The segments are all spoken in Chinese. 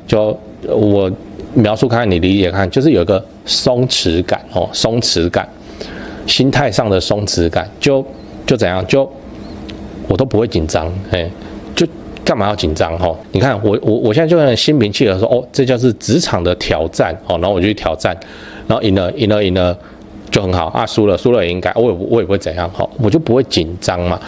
就我描述看，你理解看，就是有一个松弛感哦，松弛感，心态上的松弛感，就怎样，就我都不会紧张，就干嘛要紧张哦？你看我现在就很心平气和说，哦，这就是职场的挑战哦，然后我就去挑战，然后赢了就很好啊，输了也应该，我也不会怎样哈，我就不会紧张嘛。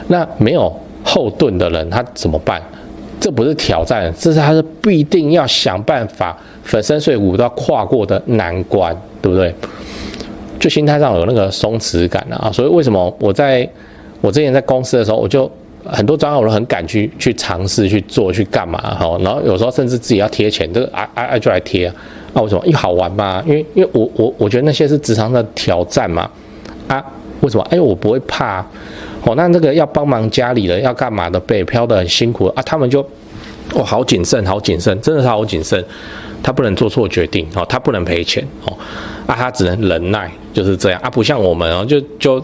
那没有后盾的人他怎么办？这不是挑战，他是必定要想办法粉身碎骨都要跨过的难关，对不对？就心态上有那个松弛感啊，所以为什么我之前在公司的时候，我就很多专案我都很敢去尝试去做去干嘛哈，然后有时候甚至自己要贴钱，这个就来贴啊，为什么？因为好玩嘛，因为我觉得那些是职场的挑战嘛啊，为什么？我不会怕哦，那这个要帮忙家里人要干嘛的，北漂的很辛苦啊，他们就好谨慎，真的是好谨慎，他不能做错决定哦，他不能赔钱哦，他只能忍耐，就是这样啊，不像我们哦，就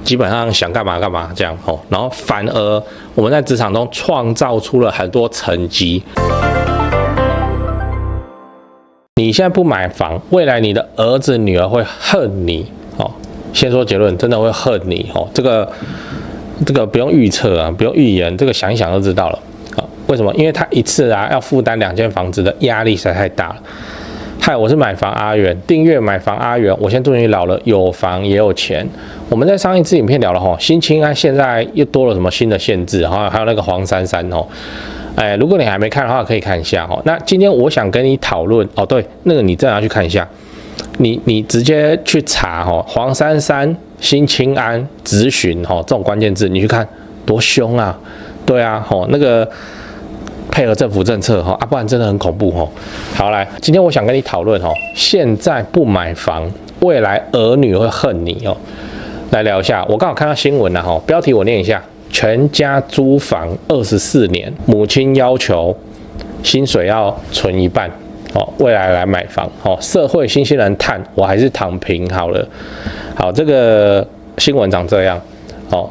基本上想干嘛干嘛这样哦，然后反而我们在职场中创造出了很多成绩。你现在不买房，未来你的儿子女儿会恨你哦。先说结论，真的会恨你哦。这个不用预测啊，不用预言，这个想一想就知道了啊。为什么？因为他一次要负担2间房子的压力实在太大了。嗨，我是买房阿元，订阅买房阿元。我现在终于老了，有房也有钱。我们在上一支影片聊了新青安现在又多了什么新的限制，还有那个黄珊珊哦。如果你还没看的话，可以看一下哦。那今天我想跟你讨论哦，对，那个你真的要去看一下。你直接去查黄珊珊、新青安、质询这种关键字，你去看多凶啊！对啊，那个配合政府政策不然真的很恐怖好，来，今天我想跟你讨论现在不买房，未来儿女会恨你来聊一下。我刚好看到新闻了标题我念一下：全家租房24年，母亲要求薪水要存一半。未来来买房社会新鲜人叹，我还是躺平好了。好，这个新闻长这样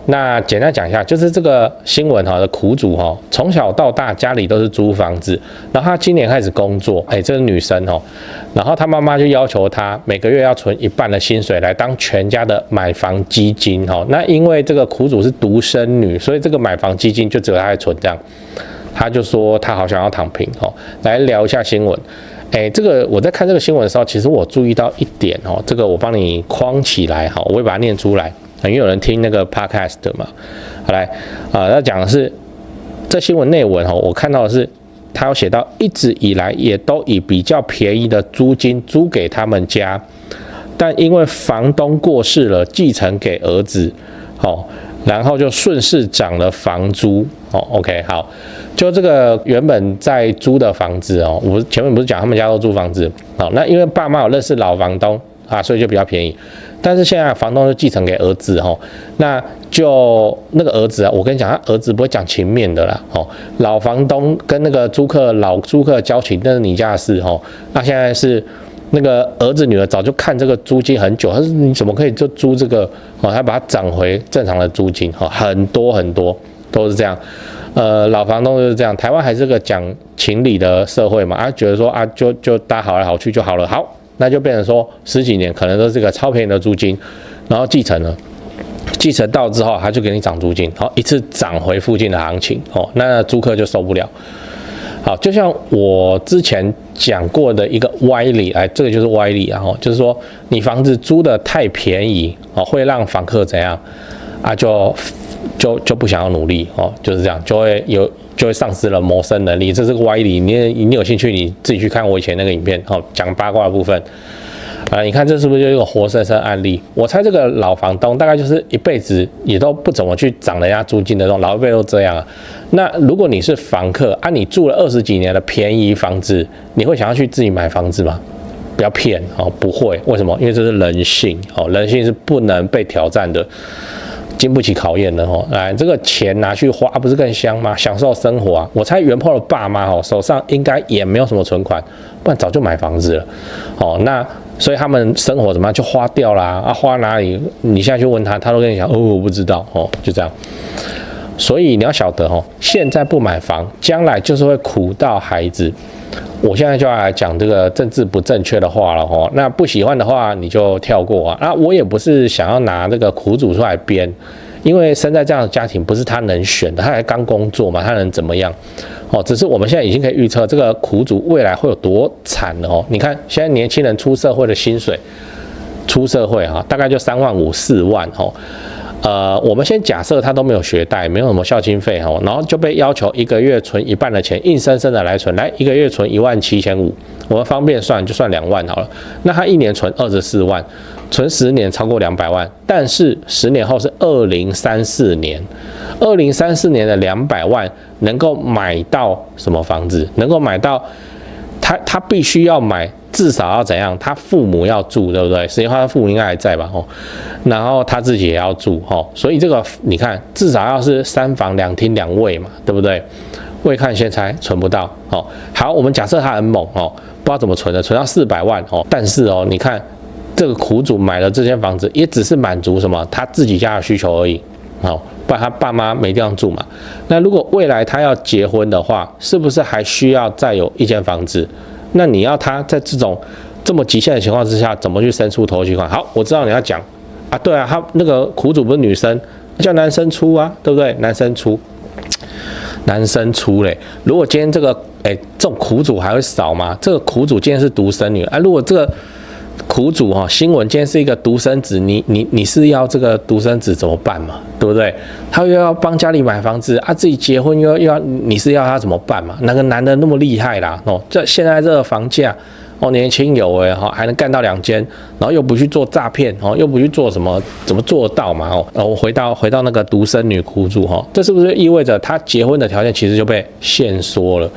那简单讲一下，就是这个新闻的苦主从小到大家里都是租房子，然后他今年开始工作，这是女生然后他妈妈就要求他每个月要存一半的薪水来当全家的买房基金那因为这个苦主是独生女，所以这个买房基金就只有他在存这样。他就说他好想要躺平来聊一下新闻。这个我在看这个新闻的时候，其实我注意到一点这个我帮你框起来我会把它念出来，因为有人听那个 podcast 嘛。好来要讲的是这新闻内文我看到的是他有写到一直以来也都以比较便宜的租金租给他们家，但因为房东过世了，继承给儿子然后就顺势涨了房租OK 好，就这个原本在租的房子我前面不是讲他们家都租房子那因为爸妈有认识老房东所以就比较便宜，但是现在房东就继承给儿子那就那个儿子我跟你讲，他儿子不会讲情面的啦老房东跟那个老租客交情那是你家的事那现在是那个儿子女儿早就看这个租金很久，他说你怎么可以就租这个他把它涨回正常的租金很多都是这样。老房东就是这样，台湾还是个讲情理的社会嘛觉得说就大家好来好去就好了，好，那就变成说10几年可能都是个超便宜的租金，然后继承到之后他就给你涨租金一次涨回附近的行情那租客就受不了。好，就像我之前讲过的一个歪理，这个就是歪理就是说你房子租的太便宜会让房客怎样就不想要努力就是这样，就会丧失了谋生能力，这是个歪理。你有兴趣你自己去看我以前那个影片讲八卦的部分你看这是不是就一个活生生案例？我猜这个老房东大概就是一辈子也都不怎么去涨人家租金的，这种老一辈都这样那如果你是房客你住了20几年的便宜房子，你会想要去自己买房子吗？不要骗不会。为什么？因为这是人性人性是不能被挑战的，经不起考验的来，这个钱拿去花不是更香吗？享受生活我猜元泡的爸妈手上应该也没有什么存款，不然早就买房子了那所以他们生活怎么样就花掉啦花哪里？你现在去问他，他都跟你讲我不知道就这样所以你要晓得现在不买房，将来就是会苦到孩子。我现在就要来讲这个政治不正确的话了那不喜欢的话你就跳过啊。我也不是想要拿这个苦主出来编，因为生在这样的家庭不是他能选的，他还刚工作嘛，他能怎么样？只是我们现在已经可以预测这个苦主未来会有多惨了你看现在年轻人出社会的薪水，出社会大概就3万5、4万我们先假设他都没有学贷，没有什么孝亲费然后就被要求一个月存一半的钱，硬生生的来存，来一个月存17500，我们方便算就算2万好了。那他一年存24万，存10年超过200万，但是10年后是2034年，2034年的200万能够买到什么房子？能够买到他必须要买，至少要怎样？他父母要住，对不对？实际上他父母应该还在吧？然后他自己也要住所以这个你看，至少要是3房2厅2卫嘛，对不对？未看先猜，存不到好，我们假设他很猛不知道怎么存的，存到400万但是你看这个苦主买了这间房子，也只是满足什么他自己家的需求而已不然他爸妈没地方住嘛。那如果未来他要结婚的话，是不是还需要再有一间房子？那你要他在这么极限的情况之下，怎么去生出头期款？好，我知道你要讲对啊，他那个苦主不是女生，叫男生出啊，对不对？男生出嘞。如果今天这个这种苦主还会少吗？这个苦主今天是独生女如果这个苦主新闻今天是一个独生子，你是要这个独生子怎么办嘛？对不对？他又要帮家里买房子自己结婚又要，你是要他怎么办嘛？哪个男的那么厉害啦？这现在这个房价年轻有还能干到2间，然后又不去做诈骗又不去做什么，怎么做得到嘛？我回到那个独生女苦主这是不是意味着他结婚的条件其实就被限缩了？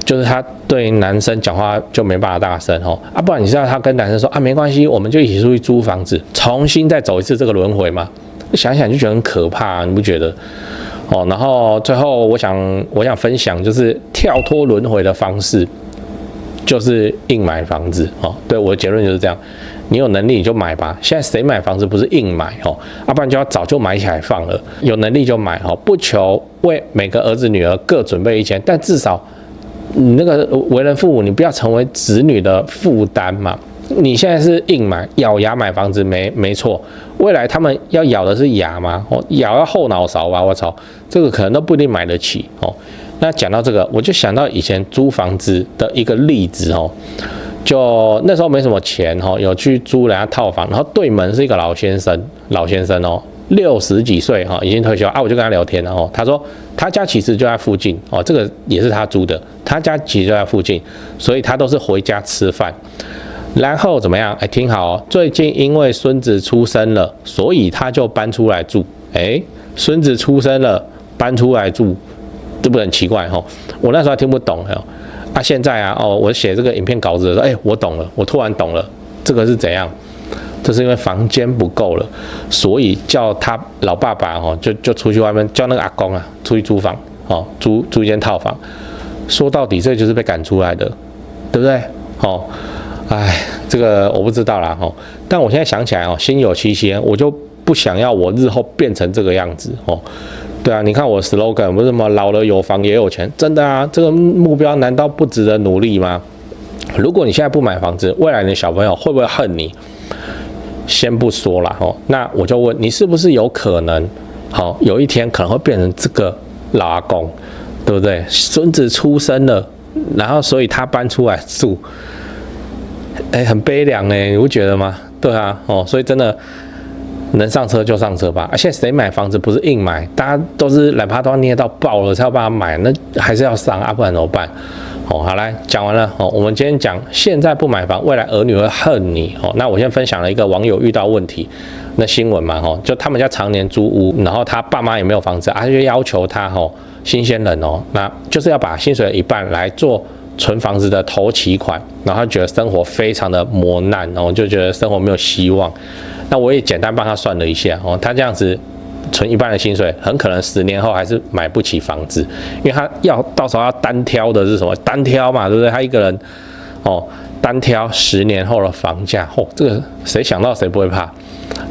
就是他对男生讲话就没办法大声不然你知道他跟男生说没关系，我们就一起出去租房子，重新再走一次这个轮回嘛？想一想就觉得很可怕你不觉得？然后最后我想分享就是跳脱轮回的方式，就是硬买房子对，我的结论就是这样，你有能力你就买吧。现在谁买房子不是硬买不然就要早就买起来放了。有能力就买不求为每个儿子女儿各准备1000，但至少你那个为人父母，你不要成为子女的负担嘛。你现在是硬买，咬牙买房子没错，未来他们要咬的是牙吗？咬要后脑勺吧，我操，这个可能都不一定买得起那讲到这个，我就想到以前租房子的一个例子就那时候没什么钱有去租人家套房，然后对门是一个老先生60几岁已经退休我就跟他聊天了他说他家其实就在附近这个也是他租的，他家其实就在附近，所以他都是回家吃饭。然后怎么样？听好最近因为孙子出生了，所以他就搬出来住。孙子出生了，搬出来住，这不很奇怪我那时候还听不懂现在我写这个影片稿子的时候，我懂了，我突然懂了，这个是怎样？这是因为房间不够了，所以叫他老爸爸就出去外面叫那个阿公出去租房租一间套房。说到底，这就是被赶出来的，对不对？这个我不知道啦但我现在想起来心有戚戚，我就不想要我日后变成这个样子对啊，你看我 slogan 不是什么老了有房也有钱，真的这个目标难道不值得努力吗？如果你现在不买房子，未来你的小朋友会不会恨你？先不说啦那我就问你，是不是有可能有一天可能会变成这个老阿公，对不对？孙子出生了，然后所以他搬出来住，很悲凉你不觉得吗？对啊所以真的能上车就上车吧。现在谁买房子不是硬买？大家都是懒趴都要捏到爆了才要帮他买，那还是要上不然怎么办？好，来讲完了我们今天讲现在不买房，未来儿女会恨你那我先分享了一个网友遇到问题，那新闻嘛就他们家常年租屋，然后他爸妈也没有房子他就要求他新鲜人那就是要把薪水的一半来做存房子的头期款，然后他觉得生活非常的磨难就觉得生活没有希望。那我也简单帮他算了一下他这样子存一半的薪水，很可能10年后还是买不起房子，因为他到时候要单挑的是什么？单挑嘛，对不对？他一个人单挑10年后的房价这个谁想到谁不会怕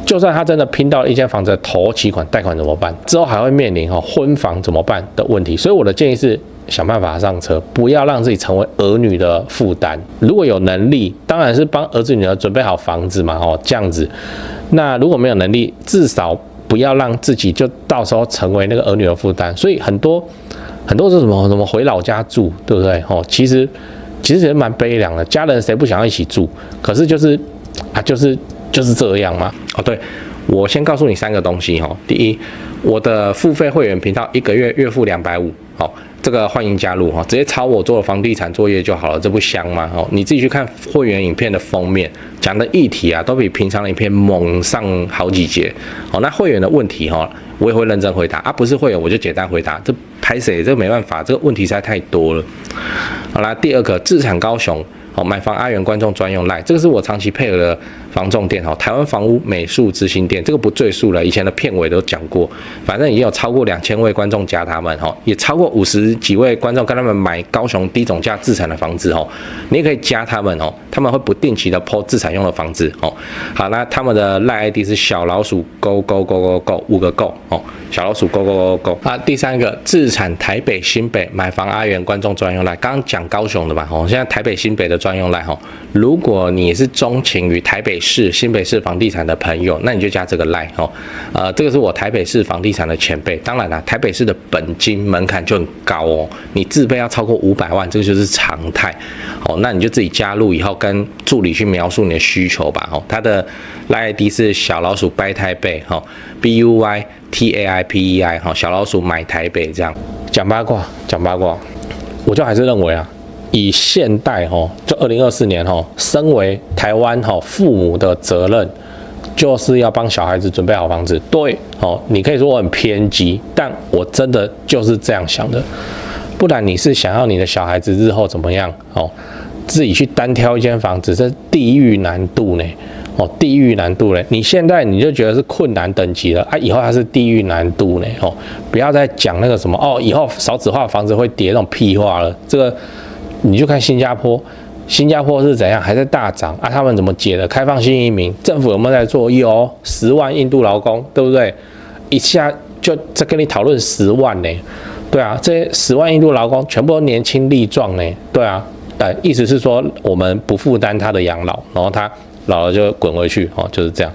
就算他真的拼到了一间房子的头期款贷款怎么办？之后还会面临婚房怎么办的问题。所以我的建议是想办法上车，不要让自己成为儿女的负担。如果有能力，当然是帮儿子女儿准备好房子嘛，这样子。那如果没有能力，至少不要让自己就到时候成为那个儿女的负担。所以很多是什么回老家住，对不对？其实蛮悲凉的，家人谁不想要一起住？可是就是这样嘛。对，我先告诉你3个东西。第一，我的付费会员频道1个月月付250，这个欢迎加入，直接抄我做的房地产作业就好了，这不香吗？你自己去看会员影片的封面，讲的议题啊，都比平常的影片猛上好几节。那会员的问题我也会认真回答啊，不是会员我就简单回答，这拍谁？这没办法，这个问题实在太多了。好啦，第二个，自产高雄。买房阿元观众专用 LINE， 这个是我长期配合的房仲店，台湾房屋美术执行店，这个不赘述了，以前的片尾都讲过，反正已经有超过2000位观众加他们，也超过50几位观众跟他们买高雄低总价自产的房子，你也可以加他们，他们会不定期的 po 自产用的房子，好，那他们的 LINE ID 是小老鼠勾勾勾勾勾5个勾，小老鼠勾勾勾勾勾。第三个，自产台北新北买房阿元观众专用 LINE， 刚刚讲高雄的嘛，现在台北新北的专用 LINE， 如果你是钟情于台北市、新北市房地产的朋友，那你就加这个 LINE，这个是我台北市房地产的前辈，当然啦，台北市的本金门槛就很高你自备要超过500万，这个就是常态，那你就自己加入以后跟助理去描述你的需求吧，他的 LINE ID 是小老鼠掰台北BUYTAIPEI，小老鼠买台北，这样讲八卦，我就还是认为啊。以现代就2024年身为台湾父母的责任，就是要帮小孩子准备好房子。对你可以说我很偏激，但我真的就是这样想的。不然你是想要你的小孩子日后怎么样自己去单挑一间房子，这地狱难度呢？地狱难度呢？你现在你就觉得是困难等级了啊，以后它是地狱难度呢？不要再讲那个什么以后少子化房子会跌那种屁话了，这个。你就看新加坡是怎样，还在大涨啊？他们怎么解的？开放新移民，政府有没有在做？10万印度劳工，对不对？一下就在跟你讨论10万呢，对啊，这些10万印度劳工全部都年轻力壮呢，对啊，意思是说我们不负担他的养老，然后他老了就滚回去，就是这样。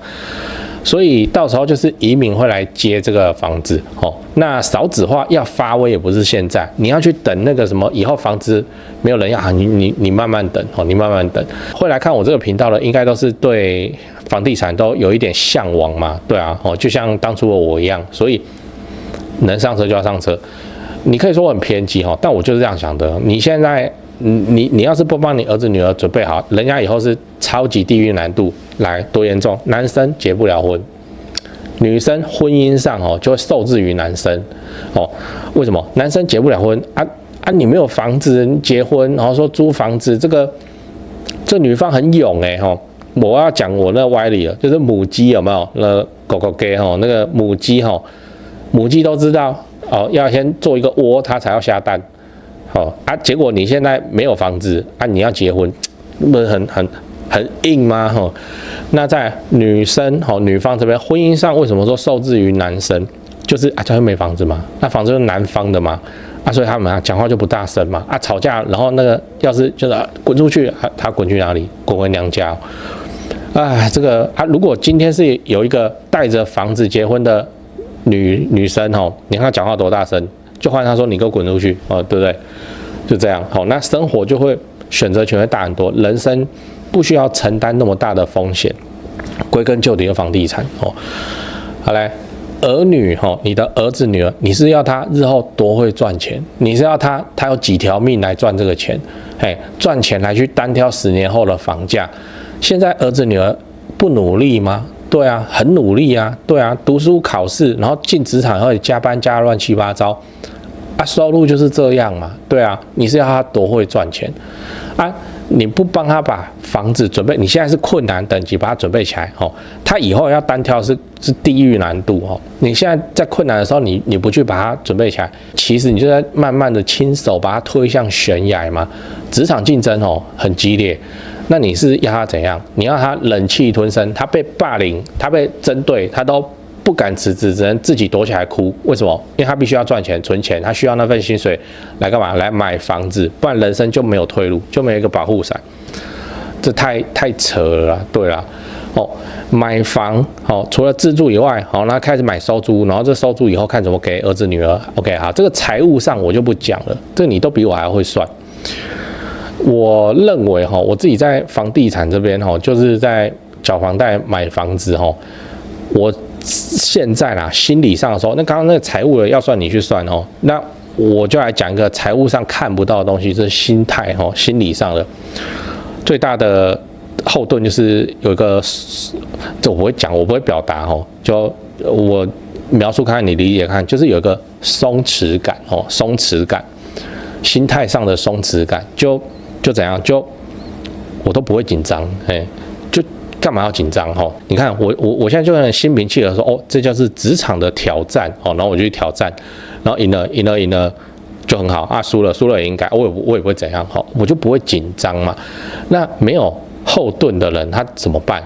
所以到时候就是移民会来接这个房子，那少子化要发威也不是现在，你要去等那个什么以后房子没有人要啊，你慢慢等，你慢慢等。会来看我这个频道的，应该都是对房地产都有一点向往嘛，对啊，就像当初的我一样，所以能上车就要上车。你可以说我很偏激但我就是这样想的。你现在你要是不帮你儿子女儿准备好，人家以后是超级地狱难度，来多严重？男生结不了婚，女生婚姻上就会受制于男生为什么？男生结不了婚啊？你没有房子结婚，然后说租房子，这女方很勇我要讲我那歪理了，就是母鸡有没有？那狗狗给那个母鸡母鸡都知道要先做一个窝，它才要下蛋。结果你现在没有房子你要结婚，不是很硬吗？那在女生女方这边婚姻上，为什么说受制于男生？就是家没房子嘛，那房子就是男方的嘛，所以他们讲话就不大声嘛，吵架，然后那个要是就是滚出去，他滚去哪里？滚回娘家。这个如果今天是有一个带着房子结婚的女生你看她讲话多大声，就换她说你给我滚出去对不对？就这样那生活就会选择权会大很多，人生不需要承担那么大的风险。归根究底的房地产好来，儿女你的儿子女儿，你是要他日后多会赚钱？你是要他有几条命来赚这个钱？赚钱来去单挑10年后的房价？现在儿子女儿不努力吗？对啊，很努力啊，对啊，读书考试，然后进职场后加班加乱七八糟收入就是这样嘛，对啊，你是要他多会赚钱你不帮他把房子准备，你现在是困难等级把它准备起来哦，他以后要单挑是地狱难度哦。你现在在困难的时候，你不去把它准备起来，其实你就在慢慢的亲手把它推向悬崖嘛。职场竞争哦很激烈，那你是要他怎样？你要他忍气吞声，他被霸凌，他被针对，他都不敢辞职，只能自己躲起来哭。为什么？因为他必须要赚钱、存钱，他需要那份薪水来干嘛？来买房子，不然人生就没有退路，就没有一个保护伞。这太扯了啦，对啦。哦，买房哦，除了自住以外，好，那开始买收租，然后这收租以后看怎么给儿子女儿。OK， 好，这个财务上我就不讲了，这你都比我还会算。我认为哈，我自己在房地产这边哈，就是在缴房贷买房子哈，我现在啦，心理上的时候，那刚刚那个财务的要算你去算哦，那我就来讲一个财务上看不到的东西，这是心态哦，心理上的最大的后盾就是有一个，这我会讲，我不会表达哦，就我描述看你理解看，就是有一个松弛感哦，松弛感，心态上的松弛感，就怎样，就我都不会紧张，就干嘛要紧张哈？你看我现在就很心平气和说，哦，这就是职场的挑战哦，然后我就去挑战，然后赢了就很好啊，输了也应该，我也不会怎样哈，我就不会紧张嘛。那没有后盾的人他怎么办？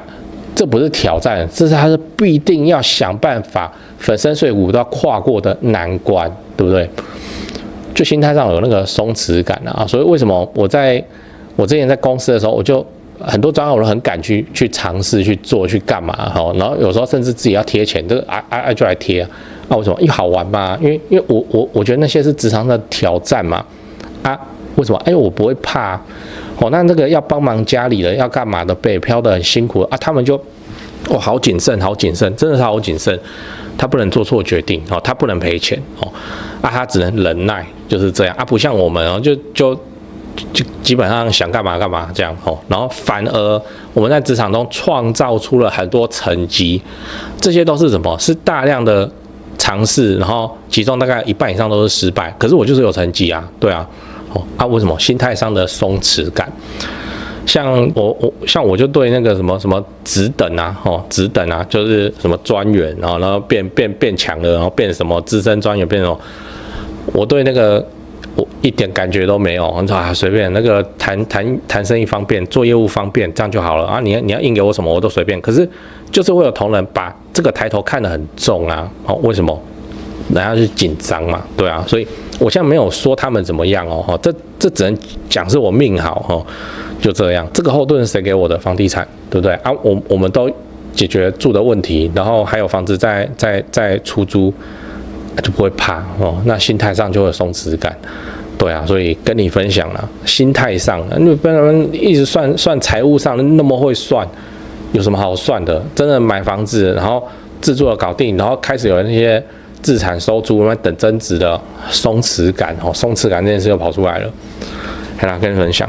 这不是挑战，他是必定要想办法粉身碎骨都要跨过的难关，对不对？就心态上有那个松弛感啊，所以为什么我之前在公司的时候，我就很多专案我都很敢去尝试去做去干嘛哈，然后有时候甚至自己要贴钱，这个就来贴啊，为什么？因为好玩嘛，因为我觉得那些是职场的挑战嘛啊，为什么？我不会怕哦，那这个要帮忙家里人要干嘛的，北漂的很辛苦啊，他们就好谨慎，真的是好谨慎，他不能做错决定哦，他不能赔钱哦，他只能忍耐，就是这样啊，不像我们哦，就基本上想干嘛干嘛这样哦，然后反而我们在职场中创造出了很多成绩，这些都是什么？是大量的尝试，然后其中大概一半以上都是失败，可是我就是有成绩啊，对啊，为什么？心态上的松弛感。像我就对那个什么职等啊，就是什么专员，然后变强了，然后变什么资深专员，变什么，我对那个我一点感觉都没有，你说随便那个谈生意方便，做业务方便，这样就好了啊。你要硬给我什么我都随便，可是就是会有同仁把这个抬头看得很重啊，为什么？人家是紧张嘛，对啊，所以我现在没有说他们怎么样哦，这只能讲是我命好哦，就这样。这个后盾是谁给我的？房地产，对不对啊？我们都解决住的问题，然后还有房子在出租，就不会怕哦。那心态上就会有松弛感，对啊，所以跟你分享了心态上，你不能一直算财务上那么会算，有什么好算的？真的买房子，然后制作搞定，然后开始有那些自产收租，等增值的松弛感，松弛感这件事又跑出来了，跟你分享。